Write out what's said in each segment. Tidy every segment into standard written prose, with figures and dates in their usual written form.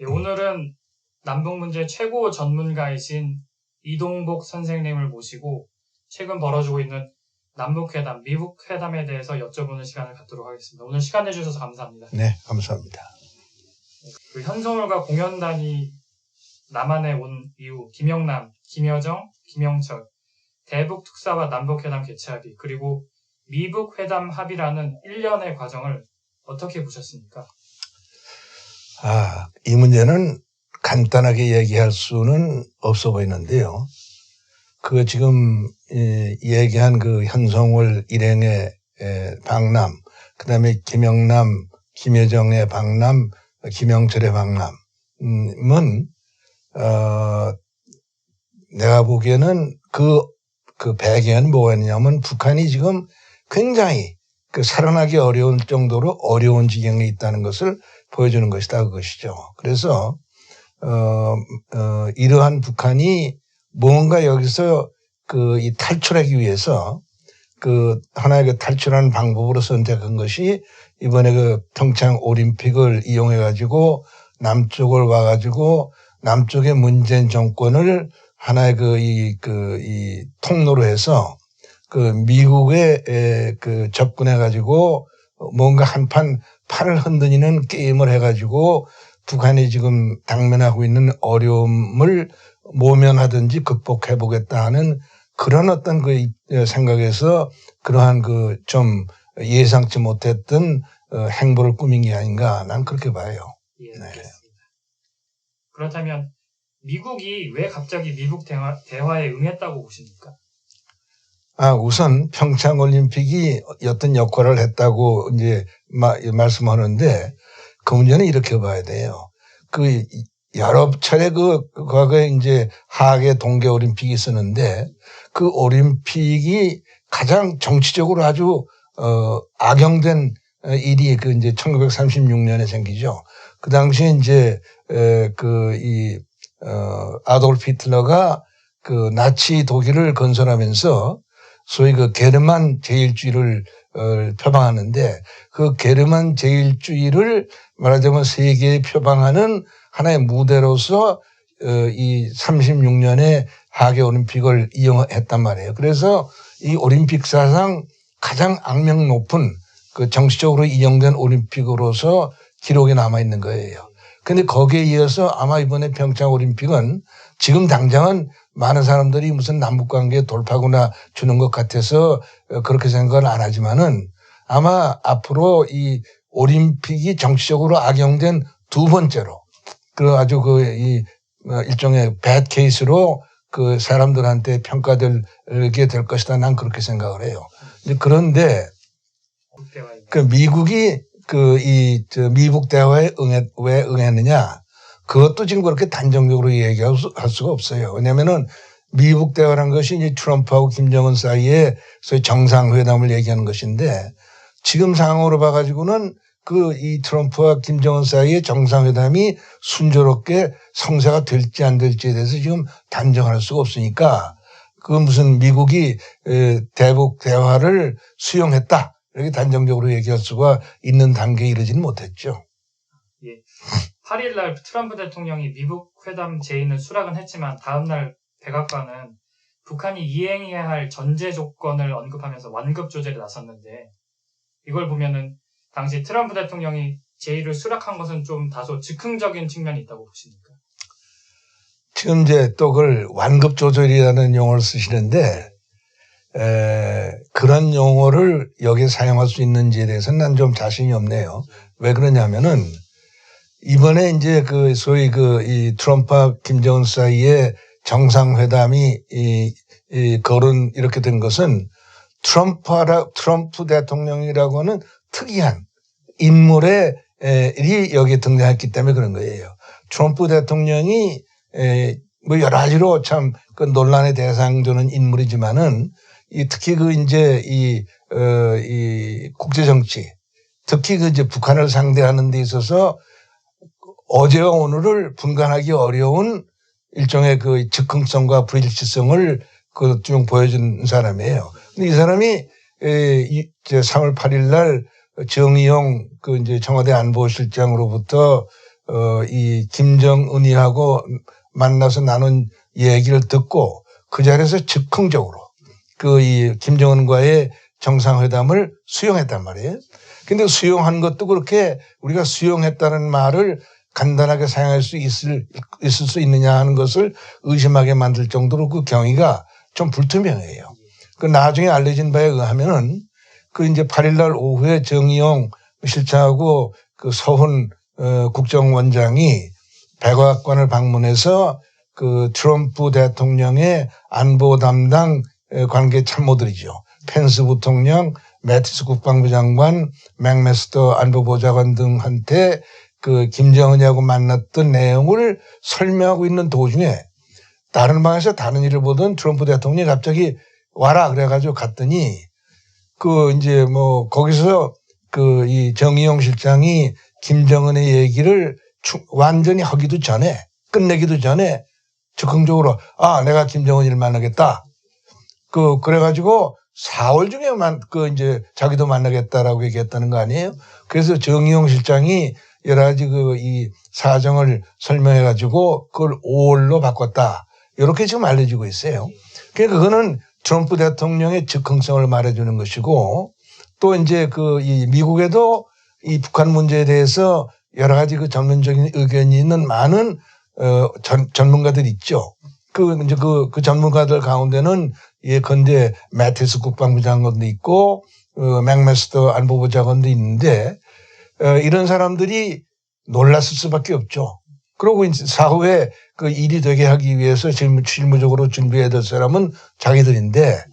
오늘은 남북 문제 최고 전문가이신 이동복 선생님을 모시고 최근 벌어지고 있는 남북회담, 미북회담에 대해서 여쭤보는 시간을 갖도록 하겠습니다. 오늘 시간 내주셔서 감사합니다. 네, 감사합니다. 그 현송월과 공연단이 남한에 온 이후 김영남, 김여정, 김영철, 대북 특사와 남북회담 개최 합의, 그리고 미북회담 합의라는 1년의 과정을 어떻게 보셨습니까? 이 문제는 간단하게 얘기할 수는 없어 보이는데요. 그 지금 얘기한 그 현송월 일행의 방남, 그다음에 김영남, 김여정의 방남, 김영철의 방남은 내가 보기에는 그 배경은 뭐였냐면 북한이 지금 굉장히 그 살아나기 어려운 정도로 어려운 지경에 있다는 것을 보여주는 것이다, 그것이죠. 그래서 이러한 북한이 뭔가 여기서 이 탈출하기 위해서 그 하나의 그 탈출하는 방법으로 선택한 것이 이번에 그 평창 올림픽을 이용해 가지고 남쪽을 와 가지고 남쪽의 문재인 정권을 하나의 이 통로로 해서 그 미국에 그 접근해 가지고 뭔가 한판 판을 흔드는 게임을 해 가지고 북한이 지금 당면하고 있는 어려움을 모면하든지 극복해 보겠다 하는 그런 어떤 그 생각에서 그러한 그 좀 예상치 못했던 행보를 꾸민 게 아닌가, 난 그렇게 봐요. 예, 알겠습니다. 그렇다면 미국이 왜 갑자기 미북 대화에 응했다고 보십니까? 우선 평창 올림픽이 어떤 역할을 했다고 이제 말씀하는데 그 문제는 이렇게 봐야 돼요. 그 여러 차례 과거에 이제 하계 동계 올림픽이 있었는데 그 올림픽이 가장 정치적으로 아주 악용된 일이 이제 1936년에 생기죠. 그 당시에 이제 아돌프 히틀러가 그 나치 독일을 건설하면서 소위 그 게르만 제일주의를 표방하는데 그 게르만 제일주의를 말하자면 세계에 표방하는 하나의 무대로서 이 36년에 하계 올림픽을 이용했단 말이에요. 그래서 이 올림픽 사상 가장 악명 높은 그 정치적으로 이용된 올림픽으로서 기록에 남아 있는 거예요. 근데 거기에 이어서 아마 이번에 평창 올림픽은 지금 당장은 많은 사람들이 무슨 남북관계 돌파구나 주는 것 같아서 그렇게 생각을 안 하지만은 아마 앞으로 이 올림픽이 정치적으로 악용된 두 번째로 그 아주 이 일종의 배드 케이스로 그 사람들한테 평가되게 될 것이다, 난 그렇게 생각을 해요. 그런데 그 미국이 미북 대화에 왜 응했느냐? 그것도 지금 그렇게 단정적으로 얘기할 수가 없어요. 왜냐면은 미북 대화라는 것이 이제 트럼프하고 김정은 사이에 소위 정상회담을 얘기하는 것인데 지금 상황으로 봐가지고는 이 트럼프와 김정은 사이의 정상회담이 순조롭게 성사가 될지 안 될지에 대해서 지금 단정할 수가 없으니까 그 무슨 미국이 대북 대화를 수용했다, 이렇게 단정적으로 얘기할 수가 있는 단계에 이르지는 못했죠. 예. 8일 날 트럼프 대통령이 미북 회담 제의는 수락은 했지만 다음 날 백악관은 북한이 이행해야 할 전제 조건을 언급하면서 완급 조절에 나섰는데 이걸 보면은 당시 트럼프 대통령이 제의를 수락한 것은 좀 다소 즉흥적인 측면이 있다고 보십니까? 지금 이제 또 그걸 완급 조절이라는 용어를 쓰시는데 그런 용어를 여기에 사용할 수 있는지에 대해서는 난 좀 자신이 없네요. 왜 그러냐면은 이번에 이제 소위 이 트럼프와 김정은 사이에 정상회담이 거론 이렇게 된 것은 트럼프 대통령이라고 하는 특이한 인물이 여기에 등장했기 때문에 그런 거예요. 트럼프 대통령이 뭐 여러 가지로 참 그 논란의 대상되는 인물이지만은 특히 이 국제 정치, 특히 이제 북한을 상대하는 데 있어서 어제와 오늘을 분간하기 어려운 일종의 즉흥성과 불일치성을 좀 보여준 사람이에요. 근데 이 사람이 3월 8일 날 정의용 이제 청와대 안보실장으로부터 이 김정은이하고 만나서 나눈 얘기를 듣고 그 자리에서 즉흥적으로 이 김정은과의 정상회담을 수용했단 말이에요. 근데 수용한 것도 그렇게 우리가 수용했다는 말을 간단하게 사용할 수 있을 수 있느냐 하는 것을 의심하게 만들 정도로 그 경위가 좀 불투명해요. 그 나중에 알려진 바에 의하면은 그 이제 8일날 오후에 정의용 실장하고 그 서훈 국정원장이 백악관을 방문해서 그 트럼프 대통령의 안보 담당 관계 참모들이죠. 펜스 부통령, 매티스 국방부 장관, 맥메스터 안보보좌관 등한테 그 김정은이하고 만났던 내용을 설명하고 있는 도중에 다른 방에서 다른 일을 보던 트럼프 대통령이 갑자기 와라 그래가지고 갔더니 그 이제 뭐 거기서 그 이 정의용 실장이 김정은의 얘기를 완전히 하기도 전에 끝내기도 전에 즉흥적으로 내가 김정은이를 만나겠다. 그래가지고 4월 중에만 이제 자기도 만나겠다라고 얘기했다는 거 아니에요? 그래서 정의용 실장이 여러 가지 이 사정을 설명해가지고 그걸 5월로 바꿨다. 이렇게 지금 알려지고 있어요. 그러니까 그거는 트럼프 대통령의 즉흥성을 말해주는 것이고 또 이제 이 미국에도 이 북한 문제에 대해서 여러 가지 전문적인 의견이 있는 많은 전문가들이 있죠. 이제 그 전문가들 가운데는 예컨대 매티스 국방부 장관도 있고 맥메스터 안보부 장관도 있는데 이런 사람들이 놀랐을 수밖에 없죠. 그리고 이제 사후에 그 일이 되게 하기 위해서 실무적으로 준비해야 될 사람은 자기들인데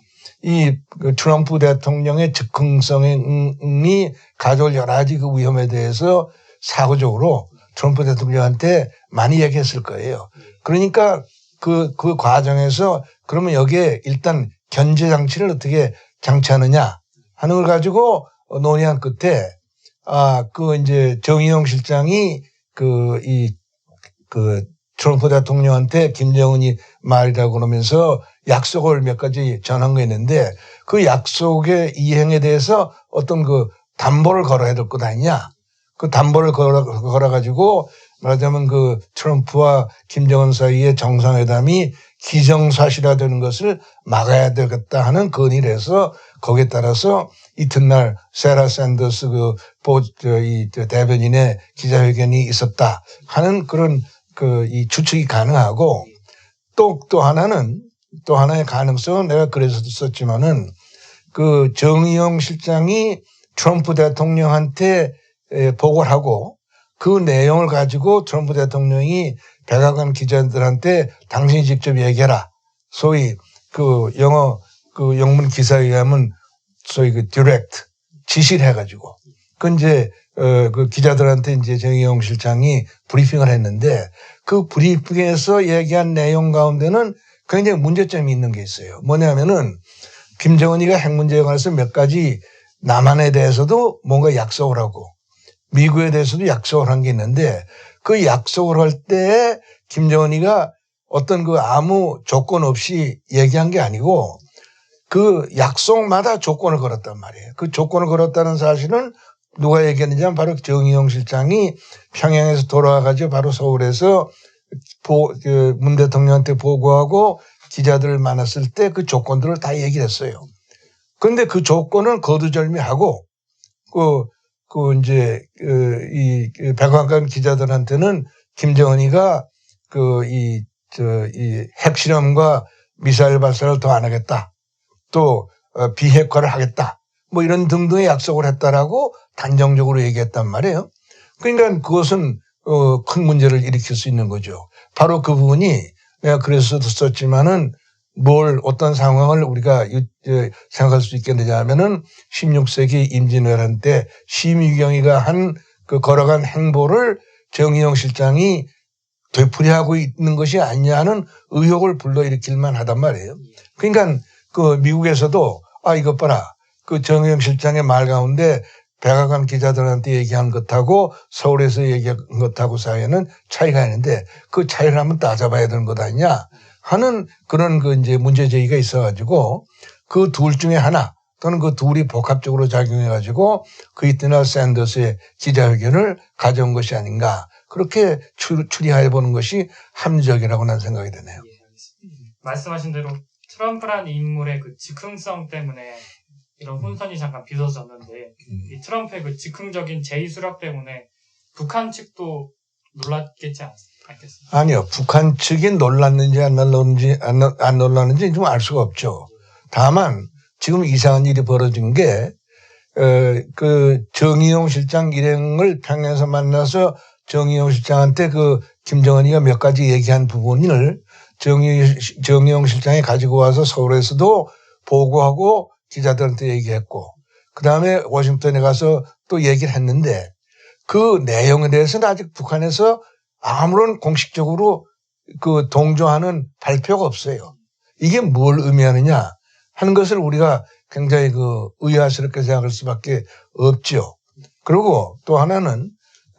이 트럼프 대통령의 즉흥성이 가져올 여러 가지 그 위험에 대해서 사후적으로 트럼프 대통령한테 많이 얘기했을 거예요. 그러니까 그 과정에서 그러면 여기에 일단 견제 장치를 어떻게 장치하느냐 하는 걸 가지고 논의한 끝에 이제 정의용 실장이 트럼프 대통령한테 김정은이 말이라고 그러면서 약속을 몇 가지 전한 거 있는데 그 약속의 이행에 대해서 어떤 담보를 걸어야 될 것 아니냐. 그 담보를 걸어가지고 말하자면 트럼프와 김정은 사이의 정상회담이 기정사실화되는 것을 막아야 되겠다 하는 건의를 해서 거기에 따라서 이튿날 세라 샌더스 이 대변인의 기자회견이 있었다 하는 그런 이 추측이 가능하고 또 하나의 가능성은 내가 그래서 썼지만은 정의용 실장이 트럼프 대통령한테 보고를 하고 그 내용을 가지고 트럼프 대통령이 백악관 기자들한테 당신이 직접 얘기해라. 소위 영문 기사에 의하면 소위 direct 지시를 해가지고 이제 기자들한테 이제 정의용 실장이 브리핑을 했는데 그 브리핑에서 얘기한 내용 가운데는 굉장히 문제점이 있는 게 있어요. 뭐냐면은 김정은이가 핵 문제에 관해서 몇 가지 남한에 대해서도 뭔가 약속을 하고 미국에 대해서도 약속을 한 게 있는데 그 약속을 할 때 김정은이가 어떤 아무 조건 없이 얘기한 게 아니고 그 약속마다 조건을 걸었단 말이에요. 그 조건을 걸었다는 사실은 누가 얘기했느냐면 바로 정의용 실장이 평양에서 돌아와가지고 바로 서울에서 문 대통령한테 보고하고 기자들을 만났을 때 그 조건들을 다 얘기를 했어요. 그런데 그 조건은 거두절미하고 이제 이 백악관 기자들한테는 김정은이가 이 핵실험과 미사일 발사를 더 안 하겠다. 또 비핵화를 하겠다. 뭐 이런 등등의 약속을 했다라고 단정적으로 얘기했단 말이에요. 그러니까 그것은 큰 문제를 일으킬 수 있는 거죠. 바로 그 부분이 내가 그래서 썼지만은 어떤 상황을 우리가 생각할 수 있겠느냐 하면은 16세기 임진왜란 때 심의경이가 걸어간 행보를 정의용 실장이 되풀이하고 있는 것이 아니냐 하는 의혹을 불러일으킬만 하단 말이에요. 그러니까 미국에서도 이것 봐라. 정의용 실장의 말 가운데 백악관 기자들한테 얘기한 것하고 서울에서 얘기한 것하고 사이에는 차이가 있는데 그 차이를 한번 따져봐야 되는 것 아니냐 하는 그런 이제 문제제기가 있어가지고 그 둘 중에 하나 또는 그 둘이 복합적으로 작용해가지고 그 이튿날 샌더스의 기자회견을 가져온 것이 아닌가 그렇게 추리해 보는 것이 합리적이라고 난 생각이 되네요. 예, 알겠습니다. 말씀하신 대로 트럼프란 인물의 그 즉흥성 때문에 이런 혼선이 잠깐 빚어졌는데 이 트럼프의 그 즉흥적인 제의 수락 때문에 북한 측도 놀랐겠지 않겠습니까? 아니요. 북한 측이 놀랐는지 안 놀랐는지 좀 알 수가 없죠. 다만 지금 이상한 일이 벌어진 게 그 정의용 실장 일행을 평양에서 만나서 정의용 실장한테 그 김정은이가 몇 가지 얘기한 부분을 정의용 실장이 가지고 와서 서울에서도 보고하고 기자들한테 얘기했고 그다음에 워싱턴에 가서 또 얘기를 했는데 그 내용에 대해서는 아직 북한에서 아무런 공식적으로 그 동조하는 발표가 없어요. 이게 뭘 의미하느냐 하는 것을 우리가 굉장히 그 의아스럽게 생각할 수밖에 없죠. 그리고 또 하나는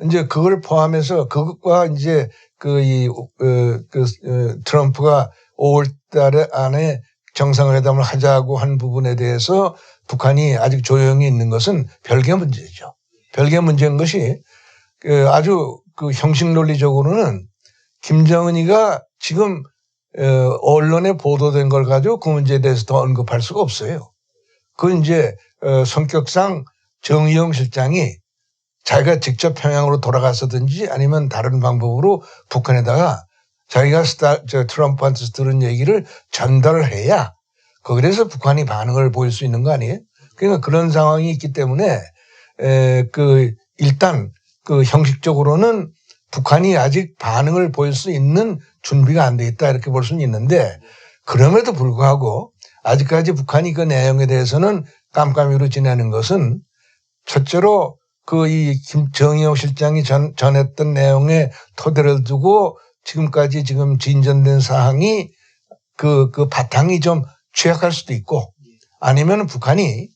이제 그걸 포함해서 그것과 이제 트럼프가 5월 달에 안에 정상회담을 하자고 한 부분에 대해서 북한이 아직 조용히 있는 것은 별개 문제죠. 별개 문제인 것이 아주 그 형식 논리적으로는 김정은이가 지금 언론에 보도된 걸 가지고 그 문제에 대해서 더 언급할 수가 없어요. 그건 이제 성격상 정의용 실장이 자기가 직접 평양으로 돌아갔었든지 아니면 다른 방법으로 북한에다가 자기가 트럼프한테서 들은 얘기를 전달을 해야 그래서 북한이 반응을 보일 수 있는 거 아니에요? 그러니까 그런 상황이 있기 때문에 일단 그 형식적으로는 북한이 아직 반응을 보일 수 있는 준비가 안 돼 있다 이렇게 볼 수는 있는데 그럼에도 불구하고 아직까지 북한이 그 내용에 대해서는 깜깜이로 지내는 것은 첫째로 이 정의용 실장이 전했던 내용의 토대를 두고 지금까지 지금 진전된 사항이 그 바탕이 좀 취약할 수도 있고 아니면 북한이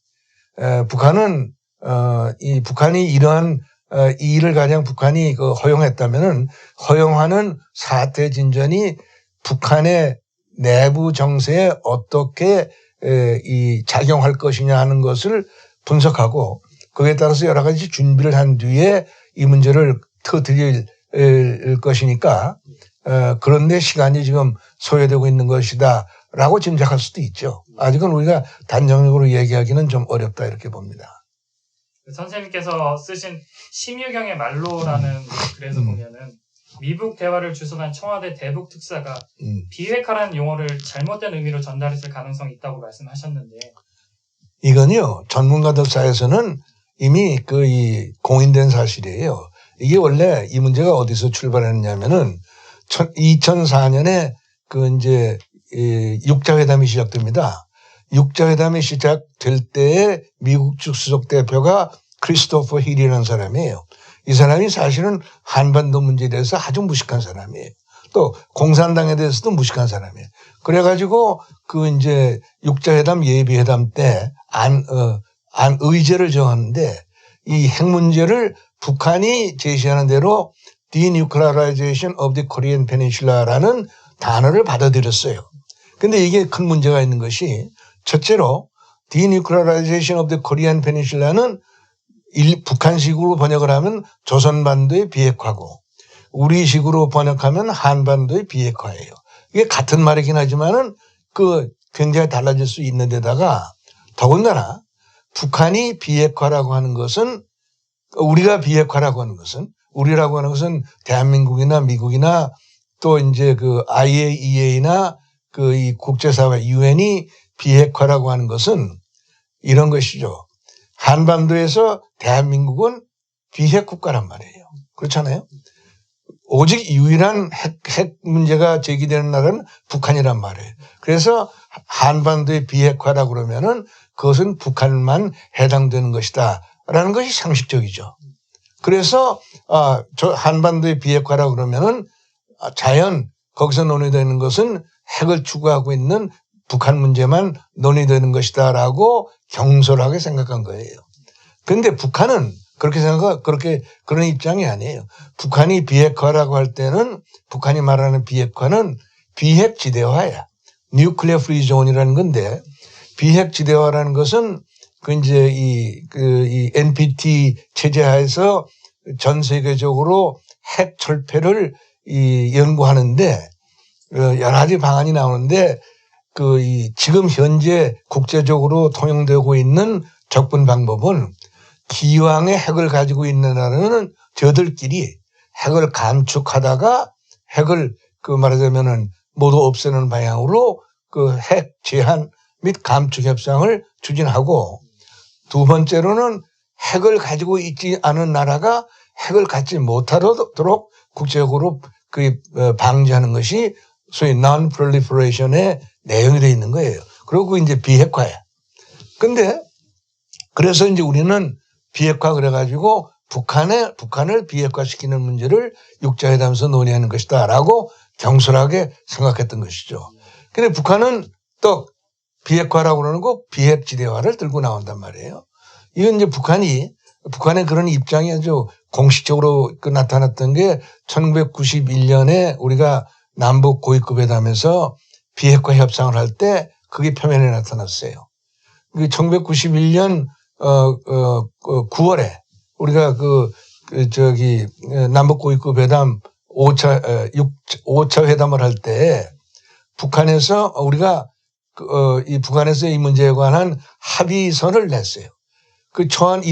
이러한 이 일을 가장 북한이 허용했다면은 허용하는 사태 진전이 북한의 내부 정세에 어떻게 작용할 것이냐 하는 것을 분석하고 거기에 따라서 여러 가지 준비를 한 뒤에 이 문제를 터뜨릴 것이니까 그런데 시간이 지금 소요되고 있는 것이다라고 짐작할 수도 있죠. 아직은 우리가 단정적으로 얘기하기는 좀 어렵다 이렇게 봅니다. 선생님께서 쓰신 심유경의 말로라는 글에서 보면은 미북 대화를 주선한 청와대 대북 특사가 비핵화라는 용어를 잘못된 의미로 전달했을 가능성이 있다고 말씀하셨는데 이건요 전문가들 사이에서는 이미 이 공인된 사실이에요. 이게 원래 이 문제가 어디서 출발했냐면은 2004년에 이제 육자회담이 시작됩니다. 육자회담이 시작될 때에 미국 측 수석 대표가 크리스토퍼 힐이라는 사람이에요. 이 사람이 사실은 한반도 문제에 대해서 아주 무식한 사람이에요. 또 공산당에 대해서도 무식한 사람이에요. 그래가지고 이제 육자회담 예비회담 때 의제를 정하는데 이 핵 문제를 북한이 제시하는 대로 denuclearization of the Korean Peninsula라는 단어를 받아들였어요. 근데 이게 큰 문제가 있는 것이 첫째로 denuclearization of the Korean Peninsula는 북한식으로 번역을 하면 조선반도의 비핵화고 우리식으로 번역하면 한반도의 비핵화예요. 이게 같은 말이긴 하지만은 굉장히 달라질 수 있는 데다가 더군다나 북한이 비핵화라고 하는 것은 우리가 비핵화라고 하는 것은 우리라고 하는 것은 대한민국이나 미국이나 또 이제 IAEA나 이 국제사회 유엔이 비핵화라고 하는 것은 이런 것이죠. 한반도에서 대한민국은 비핵 국가란 말이에요. 그렇잖아요. 오직 유일한 핵 문제가 제기되는 나라는 북한이란 말이에요. 그래서 한반도의 비핵화라고 그러면은 그것은 북한만 해당되는 것이다라는 것이 상식적이죠. 그래서 한반도의 비핵화라고 그러면은 자연 거기서 논의되는 것은 핵을 추구하고 있는 북한 문제만 논의되는 것이다라고 경솔하게 생각한 거예요. 그런데 북한은 그런 입장이 아니에요. 북한이 비핵화라고 할 때는 북한이 말하는 비핵화는 비핵 지대화야. 뉴클리어 프리 존이라는 건데 비핵 지대화라는 것은 이제 이 NPT 체제 하에서 전 세계적으로 핵 철폐를 연구하는데 여러 가지 방안이 나오는데 지금 현재 국제적으로 통용되고 있는 접근 방법은 기왕에 핵을 가지고 있는 나라는 저들끼리 핵을 감축하다가 핵을 말하자면은 모두 없애는 방향으로 핵 제한 및 감축 협상을 추진하고, 두 번째로는 핵을 가지고 있지 않은 나라가 핵을 갖지 못하도록 국제적으로 방지하는 것이 소위 non-proliferation의 내용이 되어 있는 거예요. 그리고 이제 비핵화야. 근데 그래서 이제 우리는 비핵화 그래가지고 북한을 비핵화시키는 문제를 육자회담에서 논의하는 것이다라고 경솔하게 생각했던 것이죠. 근데 북한은 또 비핵화라고 그러는 거 비핵지대화를 들고 나온단 말이에요. 이건 이제 북한의 그런 입장이 아주 공식적으로 나타났던 게 1991년에 우리가 남북 고위급 회담에서 비핵화 협상을 할 때 그게 표면에 나타났어요. 1991년 9월에 우리가 남북 고위급 회담 5차 회담을 할 때 북한에서 우리가 이 북한에서 이 문제에 관한 합의서를 냈어요. 그 초안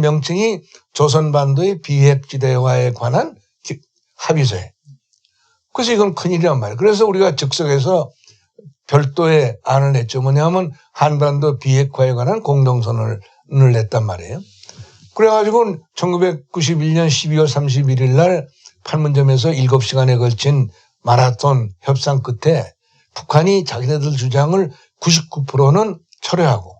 명칭이 조선반도의 비핵지대화에 관한 합의서예요. 그래서 이건 큰일이란 말이에요. 그래서 우리가 즉석에서 별도의 안을 냈죠. 뭐냐면 한반도 비핵화에 관한 공동선언을 냈단 말이에요. 그래가지고 1991년 12월 31일 날 판문점에서 7시간에 걸친 마라톤 협상 끝에 북한이 자기네들 주장을 99%는 철회하고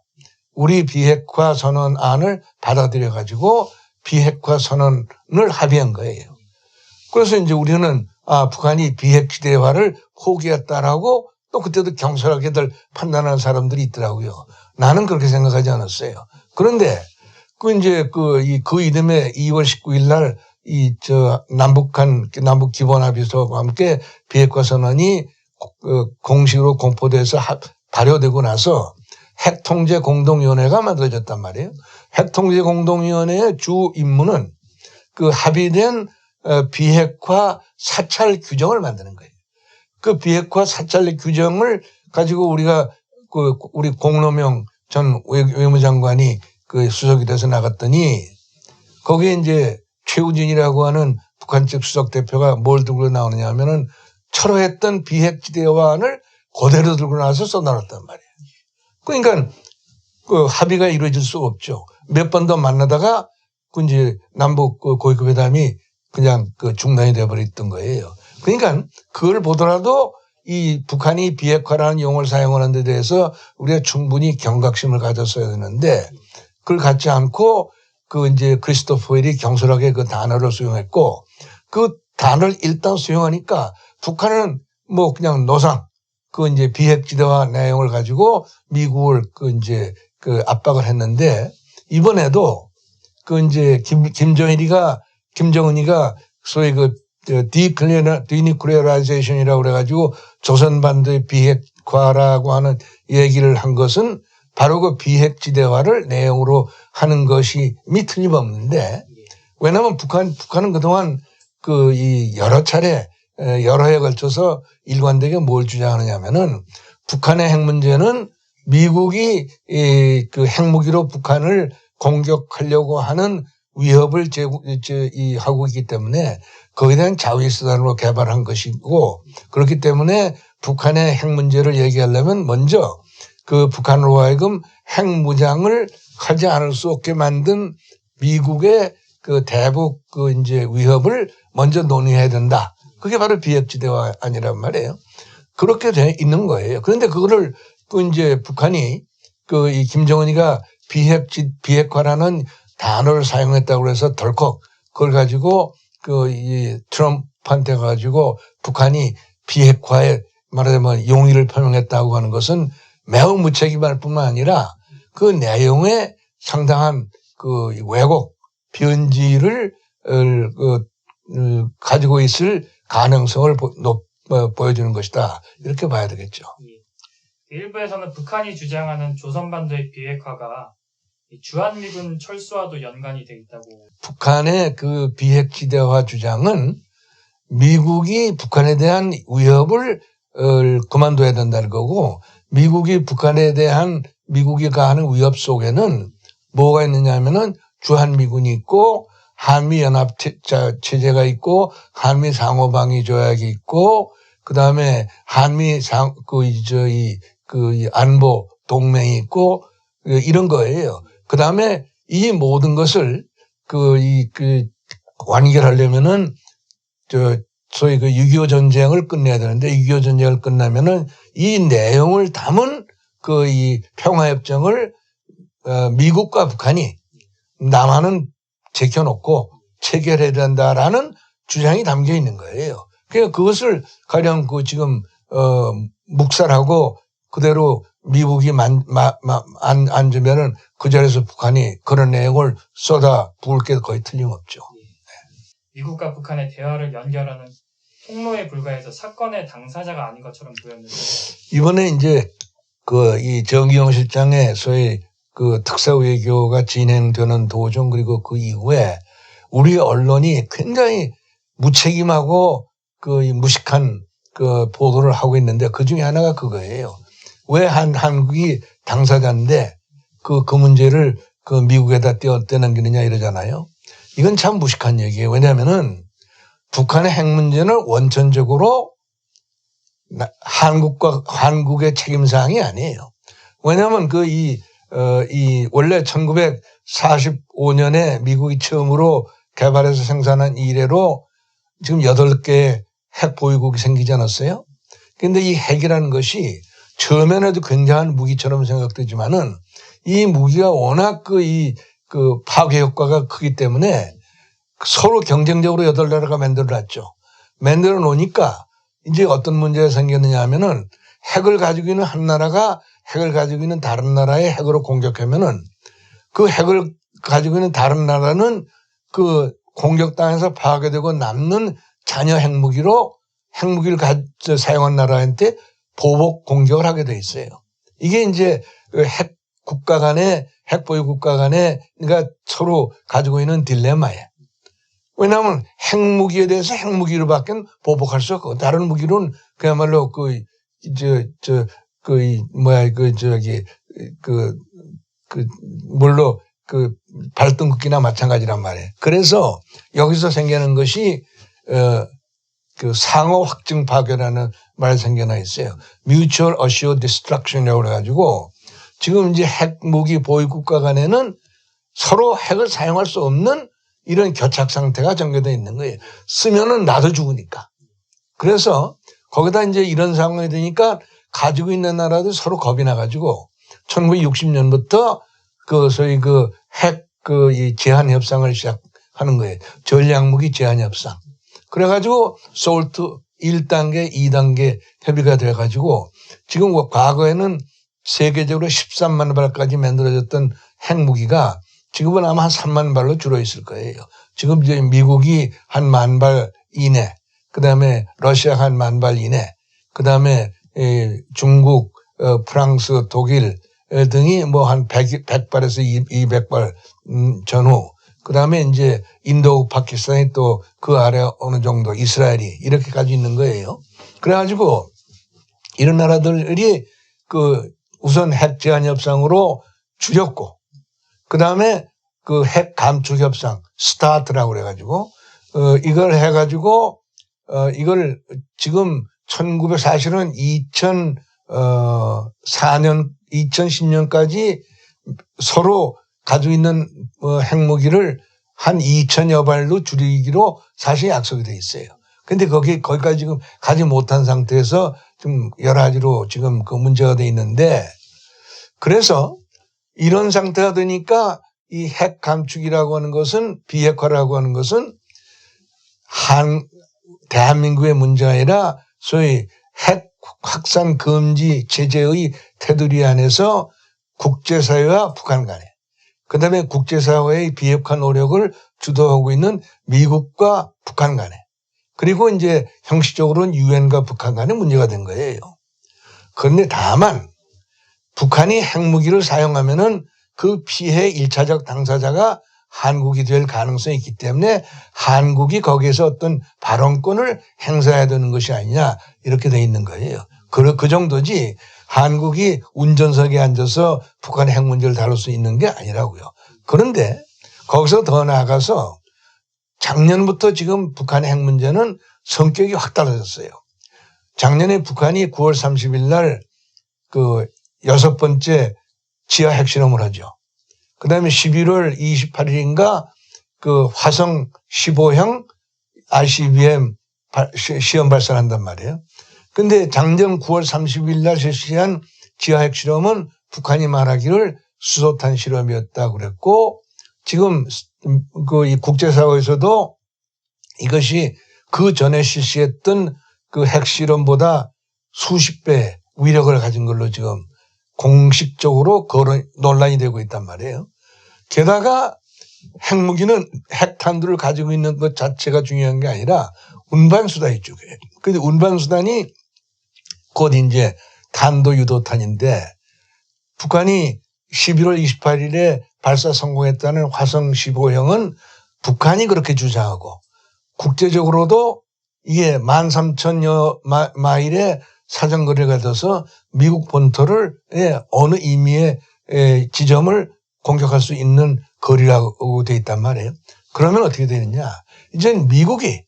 우리 비핵화 선언안을 받아들여가지고 비핵화 선언을 합의한 거예요. 그래서 이제 우리는 북한이 비핵지대화를 포기했다라고 또 그때도 경솔하게들 판단하는 사람들이 있더라고요. 나는 그렇게 생각하지 않았어요. 그런데 그 이듬해 2월 19일 날 남북 기본합의서와 함께 비핵화 선언이 공식으로 공포돼서 발효되고 나서 핵통제 공동위원회가 만들어졌단 말이에요. 핵통제 공동위원회의 주 임무는 합의된 비핵화 사찰 규정을 만드는 거예요. 그 비핵화 사찰 규정을 가지고 우리가 우리 공로명 전 외무장관이 수석이 돼서 나갔더니 거기에 이제 최우진이라고 하는 북한 측 수석 대표가 뭘 들고 나오느냐 하면은 철회했던 비핵지대화안을 그대로 들고 나와서 써놔놨단 말이에요. 그러니까 합의가 이루어질 수 없죠. 몇 번 더 만나다가 이제 남북 고위급 회담이 그냥 중단이 돼버렸던 거예요. 그러니까 그걸 보더라도 이 북한이 비핵화라는 용어를 사용하는 데 대해서 우리가 충분히 경각심을 가졌어야 되는데 그걸 갖지 않고 이제 크리스토퍼 웰이 경솔하게 그 단어를 수용했고 그 단어를 일단 수용하니까 북한은 뭐 그냥 노상 이제 비핵지대화 내용을 가지고 미국을 이제 압박을 했는데 이번에도 이제 김정은이가 소위 디뉴클리어라이제이션이라고 그래가지고 조선반도의 비핵화라고 하는 얘기를 한 것은 바로 그 비핵지대화를 내용으로 하는 것이 틀림없는데 왜냐하면 북한은 그동안 이 여러 차례 여러 해에 걸쳐서 일관되게 뭘 주장하느냐면은 북한의 핵 문제는 미국이 핵무기로 북한을 공격하려고 하는 위협을 하고 있기 때문에 거기에 대한 자위수단으로 개발한 것이고 그렇기 때문에 북한의 핵 문제를 얘기하려면 먼저 북한으로 하여금 핵 무장을 하지 않을 수 없게 만든 미국의 대북 이제 위협을 먼저 논의해야 된다. 그게 바로 비핵지대화 아니란 말이에요. 그렇게 돼 있는 거예요. 그런데 그거를 이제 북한이 이 김정은이가 비핵화라는 단어를 사용했다고 해서 덜컥 그걸 가지고 이 트럼프한테 가지고 북한이 비핵화에 말하자면 용의를 표명했다고 하는 것은 매우 무책임할 뿐만 아니라 그 내용에 상당한 왜곡, 변질을 가지고 있을 가능성을 보여주는 것이다. 이렇게 봐야 되겠죠. 일부에서는 북한이 주장하는 조선반도의 비핵화가 이 주한미군 철수와도 연관이 돼 있다고. 북한의 그 비핵지대화 주장은 미국이 북한에 대한 위협을 그만둬야 된다는 거고, 미국이 북한에 대한 미국이 가하는 위협 속에는 뭐가 있느냐 하면은 주한미군이 있고 한미연합체제가 있고 한미 상호방위 조약이 있고 그다음에 한미 안보 동맹이 있고 이런 거예요. 그다음에 이 모든 것을 완결하려면은 소위 6.25 전쟁을 끝내야 되는데 6.25 전쟁을 끝나면은 이 내용을 담은 이 평화협정을 미국과 북한이 남한은 제껴놓고 체결해야 된다라는 주장이 담겨 있는 거예요. 그러니까 그것을 가령 지금 묵살하고 그대로 미국이 안 주면은 그 자리에서 북한이 그런 내용을 쏟아 부을 게 거의 틀림없죠. 미국과 북한의 대화를 연결하는 통로에 불과해서 사건의 당사자가 아닌 것처럼 보였는데 이번에 이제 이 정기용 실장의 소위 특사 외교가 진행되는 도중 그리고 그 이후에 우리 언론이 굉장히 무책임하고 무식한 보도를 하고 있는데 그 중에 하나가 그거예요. 왜 한국이 당사자인데 그 문제를 미국에다 떼어넘기느냐 이러잖아요. 이건 참 무식한 얘기예요. 왜냐하면은 북한의 핵 문제는 원천적으로 한국의 책임사항이 아니에요. 왜냐하면 원래 1945년에 미국이 처음으로 개발해서 생산한 이래로 지금 8개의 핵 보유국이 생기지 않았어요? 그런데 이 핵이라는 것이 처음에는 굉장한 무기처럼 생각되지만은 이 무기가 워낙 파괴 효과가 크기 때문에 서로 경쟁적으로 8나라가 만들어놨죠. 만들어 놓으니까 이제 어떤 문제가 생겼느냐 하면은 핵을 가지고 있는 한 나라가 핵을 가지고 있는 다른 나라의 핵으로 공격하면은 그 핵을 가지고 있는 다른 나라는 공격당해서 파괴되고 남는 잔여 핵무기를 사용한 나라한테 보복 공격을 하게 돼 있어요. 이게 이제 핵 보유 국가 간에 그러니까 서로 가지고 있는 딜레마예요. 왜냐하면 핵무기에 대해서 핵무기로밖에 보복할 수 없고 다른 무기로는 그야말로 물로 발등극기나 마찬가지란 말이에요. 그래서 여기서 생기는 것이 상호 확증 파괴라는 말이 생겨나 있어요. Mutual Assured Destruction이라고 해가지고 지금 이제 핵무기 보유 국가 간에는 서로 핵을 사용할 수 없는 이런 교착 상태가 전개되어 있는 거예요. 쓰면은 나도 죽으니까. 그래서 거기다 이제 이런 상황이 되니까 가지고 있는 나라도 서로 겁이 나가지고 1960년부터 소위 핵 제한 협상을 시작하는 거예요. 전략무기 제한 협상. 그래가지고 솔트 1단계, 2단계 협의가 돼가지고 지금 과거에는 세계적으로 13만 발까지 만들어졌던 핵무기가 지금은 아마 한 3만 발로 줄어 있을 거예요. 지금 이제 미국이 한 1만 발 이내, 그 다음에 러시아가 한 1만 발 이내, 그 다음에 중국, 프랑스, 독일 등이 뭐 한 100발에서 200발 전후, 그 다음에 이제 인도, 파키스탄이 또 그 아래 어느 정도 이스라엘이 이렇게까지 있는 거예요. 그래가지고 이런 나라들이 우선 핵 제한 협상으로 줄였고, 그 다음에 핵 감축 협상, 스타트라고 그래가지고, 이걸 해가지고, 이걸 지금 사실은 2010년까지 서로 가지고 있는 핵무기를 한 2,000여 발로 줄이기로 사실 약속이 돼 있어요. 근데 거기까지 지금 가지 못한 상태에서 좀 여러 가지로 지금 문제가 돼 있는데, 그래서 이런 상태가 되니까 이 핵 감축이라고 하는 것은, 비핵화라고 하는 것은 대한민국의 문제가 아니라 소위 핵 확산 금지 제재의 테두리 안에서 국제사회와 북한 간에, 그 다음에 국제사회의 비핵화 노력을 주도하고 있는 미국과 북한 간에, 그리고 이제 형식적으로는 유엔과 북한 간에 문제가 된 거예요. 그런데 다만 북한이 핵무기를 사용하면은 그 피해 1차적 당사자가 한국이 될 가능성이 있기 때문에 한국이 거기에서 어떤 발언권을 행사해야 되는 것이 아니냐 이렇게 돼 있는 거예요. 그 정도지 한국이 운전석에 앉아서 북한의 핵 문제를 다룰 수 있는 게 아니라고요. 그런데 거기서 더 나아가서 작년부터 지금 북한의 핵 문제는 성격이 확 달라졌어요. 작년에 북한이 9월 30일 날 그 6번째 지하 핵실험을 하죠. 그 다음에 11월 28일인가 그 화성 15형 ICBM 시험 발사를 한단 말이에요. 근데 작년 9월 30일 날 실시한 지하 핵실험은 북한이 말하기를 수소탄 실험이었다고 그랬고 지금 그 이 국제사회에서도 이것이 그 전에 실시했던 그 핵실험보다 수십 배 위력을 가진 걸로 지금 공식적으로 논란이 되고 있단 말이에요. 게다가 핵무기는 핵탄두를 가지고 있는 것 자체가 중요한 게 아니라 운반수단이 중요해요. 근데 운반수단이 곧 이제 탄도 유도탄인데 북한이 11월 28일에 발사 성공했다는 화성 15형은 북한이 그렇게 주장하고 국제적으로도 이게 13,000여 마일의 사정거리가 돼서 미국 본토를 어느 의미의 지점을 공격할 수 있는 거리라고 돼 있단 말이에요. 그러면 어떻게 되느냐. 이제 미국이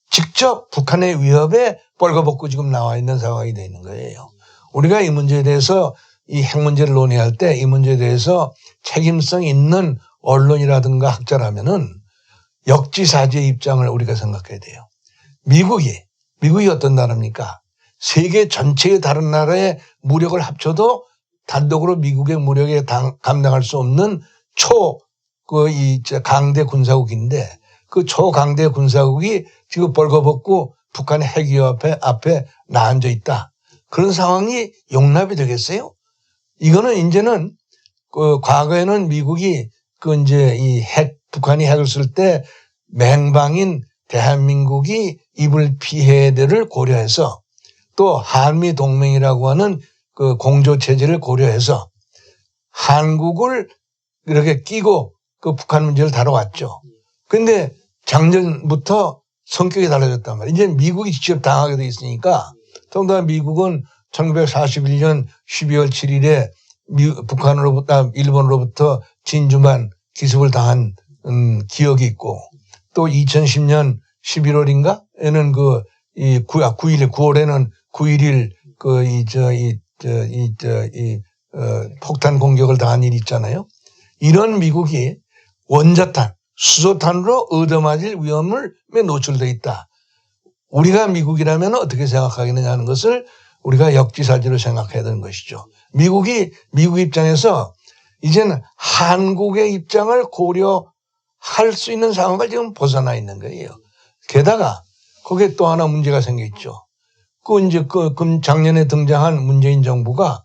직접 북한의 위협에 뻘거벗고 지금 나와 있는 상황이 돼 있는 거예요. 우리가 이 문제에 대해서 이 핵 문제를 논의할 때 이 문제에 대해서 책임성 있는 언론이라든가 학자라면은 역지사지의 입장을 우리가 생각해야 돼요. 미국이 어떤 나라입니까? 세계 전체의 다른 나라의 무력을 합쳐도 단독으로 미국의 무력에 감당할 수 없는 강대 군사국인데 그 초강대 군사국이 지금 벌거벗고 북한의 핵 위협 앞에 나앉아 있다. 그런 상황이 용납이 되겠어요? 이거는 이제는 과거에는 미국이 북한이 핵을 쓸 때 맹방인 대한민국이 입을 피해를 고려해서 또 한미 동맹이라고 하는 그 공조 체제를 고려해서 한국을 이렇게 끼고 그 북한 문제를 다뤄왔죠. 그런데 작년부터 성격이 달라졌단 말이에요. 이제 미국이 직접 당하게 돼 있으니까 더군다나 미국은 1941년 12월 7일에 일본으로부터 진주만 기습을 당한 기억이 있고 또 2010년 11월인가에는 9월에는 9.11 폭탄 공격을 당한 일이 있잖아요. 이런 미국이 원자탄, 수소탄으로 얻어맞을 위험에 노출되어 있다. 우리가 미국이라면 어떻게 생각하겠느냐 하는 것을 우리가 역지사지로 생각해야 되는 것이죠. 미국 입장에서 이제는 한국의 입장을 고려할 수 있는 상황을 지금 벗어나 있는 거예요. 게다가 거기에 또 하나 문제가 생겨 있죠. 작년에 등장한 문재인 정부가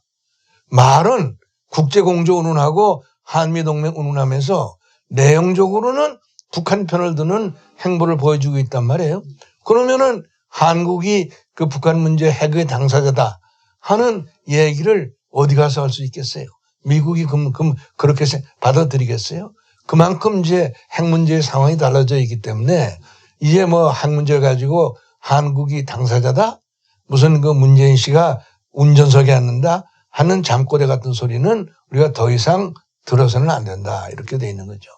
말은 국제공조 운운하고 한미동맹 운운하면서 내용적으로는 북한 편을 드는 행보를 보여주고 있단 말이에요. 그러면은 한국이 그 북한 문제 핵의 당사자다 하는 얘기를 어디 가서 할 수 있겠어요? 미국이 그렇게 받아들이겠어요? 그만큼 이제 핵 문제의 상황이 달라져 있기 때문에 이제 핵 문제를 가지고 한국이 당사자다? 무슨 문재인 씨가 운전석에 앉는다? 하는 잠꼬대 같은 소리는 우리가 더 이상 들어서는 안 된다. 이렇게 돼 있는 거죠.